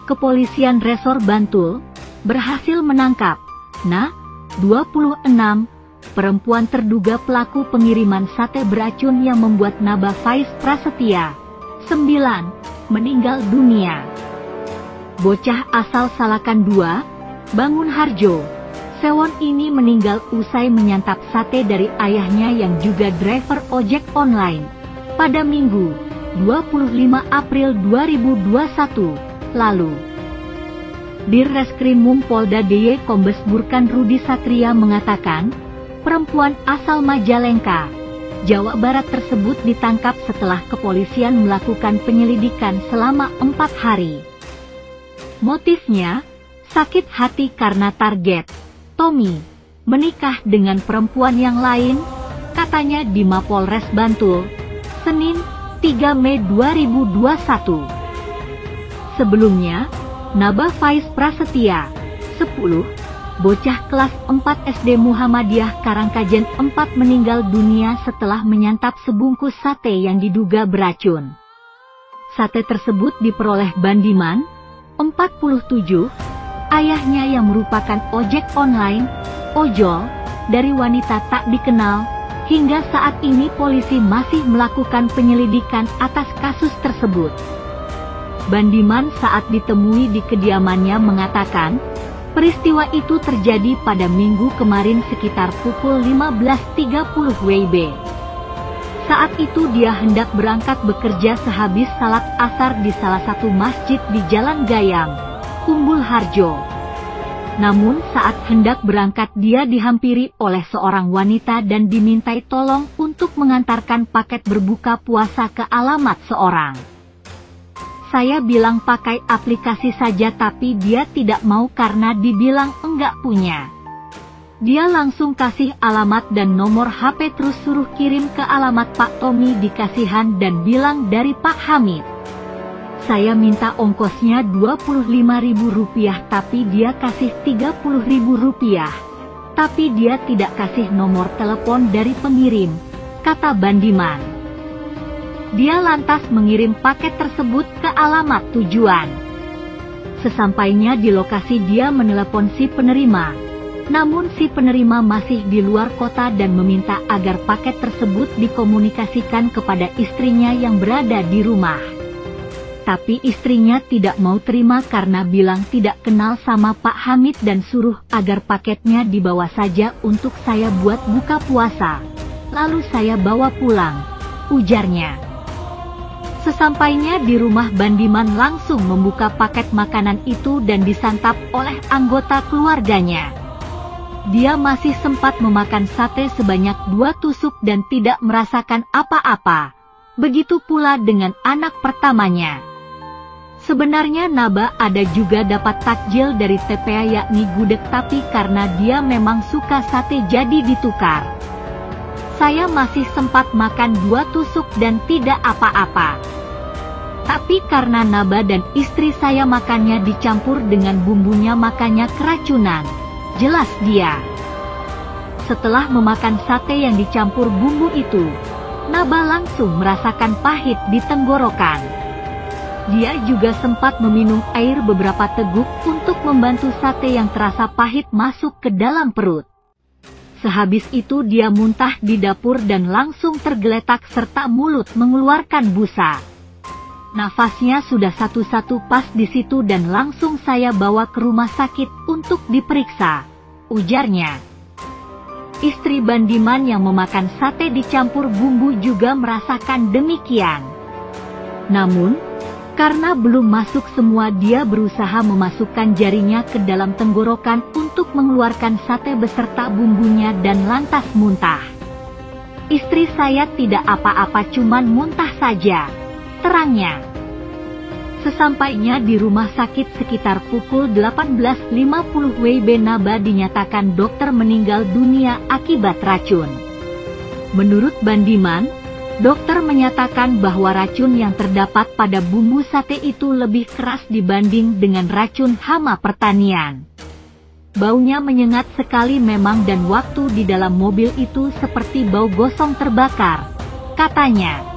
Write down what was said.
Kepolisian Resor Bantul berhasil menangkap 26 perempuan terduga pelaku pengiriman sate beracun yang membuat Naba Faiz Prasetya 9 meninggal dunia. Bocah asal Salakan 2, Bangun Harjo, Sewon ini meninggal usai menyantap sate dari ayahnya yang juga driver ojek online pada Minggu 25 April 2021 lalu. Dirreskrimum Polda DIY Kombes Burkan Rudi Satria mengatakan, perempuan asal Majalengka, Jawa Barat tersebut ditangkap setelah kepolisian melakukan penyelidikan selama 4 hari. Motifnya, sakit hati karena target Tommy menikah dengan perempuan yang lain, katanya di Mapolres Bantul, Senin 3 Mei 2021. Sebelumnya, Naba Faiz Prasetya, 10, bocah kelas 4 SD Muhammadiyah Karangkajen 4 meninggal dunia setelah menyantap sebungkus sate yang diduga beracun. Sate tersebut diperoleh Bandiman, 47, ayahnya yang merupakan ojek online, ojol, dari wanita tak dikenal. Hingga saat ini polisi masih melakukan penyelidikan atas kasus tersebut. Bandiman saat ditemui di kediamannya mengatakan, peristiwa itu terjadi pada Minggu kemarin sekitar pukul 15.30 WIB. Saat itu dia hendak berangkat bekerja sehabis salat asar di salah satu masjid di Jalan Gayam, Umbul Harjo. Namun saat hendak berangkat dia dihampiri oleh seorang wanita dan dimintai tolong untuk mengantarkan paket berbuka puasa ke alamat seorang. Saya bilang pakai aplikasi saja tapi dia tidak mau karena dibilang enggak punya. Dia langsung kasih alamat dan nomor HP terus suruh kirim ke alamat Pak Tommy di Kasihan dan bilang dari Pak Hamid. Saya minta ongkosnya Rp25.000 tapi dia kasih Rp30.000. Tapi dia tidak kasih nomor telepon dari pengirim, kata Bandiman. Dia lantas mengirim paket tersebut ke alamat tujuan. Sesampainya di lokasi dia menelepon si penerima. Namun si penerima masih di luar kota dan meminta agar paket tersebut dikomunikasikan kepada istrinya yang berada di rumah. Tapi istrinya tidak mau terima karena bilang tidak kenal sama Pak Hamid dan suruh agar paketnya dibawa saja untuk saya buat buka puasa. Lalu saya bawa pulang, ujarnya. Sesampainya di rumah Bandiman langsung membuka paket makanan itu dan disantap oleh anggota keluarganya. Dia masih sempat memakan sate sebanyak 2 tusuk dan tidak merasakan apa-apa. Begitu pula dengan anak pertamanya. Sebenarnya Naba ada juga dapat takjil dari TPA yakni gudeg tapi karena dia memang suka sate jadi ditukar. Saya masih sempat makan 2 tusuk dan tidak apa-apa. Tapi karena Naba dan istri saya makannya dicampur dengan bumbunya makanya keracunan, jelas dia. Setelah memakan sate yang dicampur bumbu itu, Naba langsung merasakan pahit di tenggorokan. Dia juga sempat meminum air beberapa teguk untuk membantu sate yang terasa pahit masuk ke dalam perut. Sehabis itu dia muntah di dapur dan langsung tergeletak serta mulut mengeluarkan busa. Nafasnya sudah satu-satu pas di situ dan langsung saya bawa ke rumah sakit untuk diperiksa, ujarnya. Istri Bandiman yang memakan sate dicampur bumbu juga merasakan demikian. Namun, karena belum masuk semua dia berusaha memasukkan jarinya ke dalam tenggorokan untuk mengeluarkan sate beserta bumbunya dan lantas muntah. Istri saya tidak apa-apa cuman muntah saja, terangnya. Sesampainya di rumah sakit sekitar pukul 18.50 WIB Naba dinyatakan dokter meninggal dunia akibat racun. Menurut Bandiman, dokter menyatakan bahwa racun yang terdapat pada bumbu sate itu lebih keras dibanding dengan racun hama pertanian. Baunya menyengat sekali memang dan waktu di dalam mobil itu seperti bau gosong terbakar, katanya.